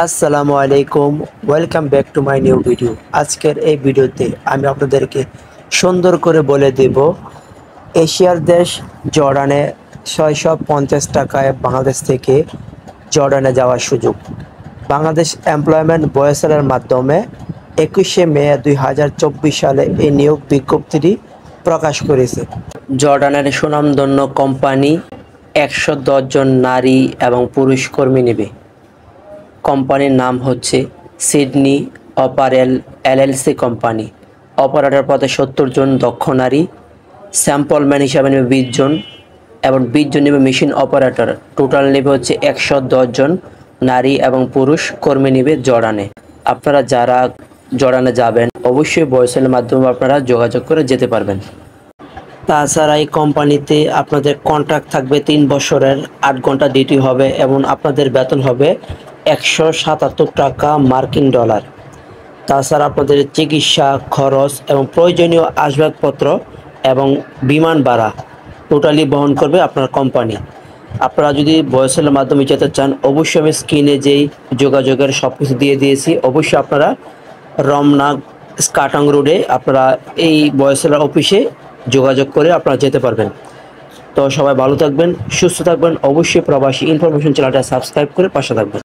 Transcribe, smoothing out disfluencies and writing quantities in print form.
আসসালামু আলাইকুম, welcome back to my new video. আজকের এই ভিডিওতে আমি আপনাদেরকে সুন্দর করে বলে দেব এশিয়ার দেশ জর্ডানে 650 টাকায় বাংলাদেশ থেকে জর্ডানে যাওয়ার সুযোগ। বাংলাদেশ এমপ্লয়মেন্ট বয়েসেলের মাধ্যমে 21শে মে 2024 সালে এই নিয়োগ বিজ্ঞপ্তিটি প্রকাশ করেছে। জর্ডানের সুনামধন্য কোম্পানি 110 জন নারী এবং পুরুষ কর্মী নেবে। কোম্পানির নাম হচ্ছে সিডনি অপারেল এলএলসি কোম্পানি। অপারেটর পদে 70 জন দক্ষ নারী, স্যাম্পলম্যান হিসাবে নেবে 20 জন এবং 20 জন নেবে মেশিন অপারেটর। টোটাল নেবে হচ্ছে 110 জন নারী এবং পুরুষ কর্মী নেবে জর্ডানে। আপনারা যারা জর্ডানে যাবেন অবশ্যই বয়েসেলের মাধ্যমে আপনারা যোগাযোগ করে যেতে পারবেন। তাছাড়া এই কোম্পানিতে আপনাদের কন্ট্রাক্ট থাকবে 3 বছরের, 8 ঘন্টা ডিউটি হবে এবং আপনাদের বেতন হবে 177 টাকা মার্কিন ডলার। তাছাড়া আপনাদের চিকিৎসা খরচ এবং প্রয়োজনীয় আসবাবপত্র এবং বিমান ভাড়া টোটালি বহন করবে আপনার কোম্পানি। আপনারা যদি বয়েসেলের মাধ্যমে যেতে চান অবশ্যই আমি স্ক্রিনে যেই যোগাযোগের সব কিছু দিয়ে দিয়েছি, অবশ্যই আপনারা রমনা স্কাটং রোডে আপনারা এই বয়েসেলের অফিসে যোগাযোগ করে আপনারা যেতে পারবেন। তো সবাই ভালো থাকবেন, সুস্থ থাকবেন। অবশ্যই প্রবাসী ইনফরমেশন চ্যানেলটা সাবস্ক্রাইব করে পাশে থাকবেন।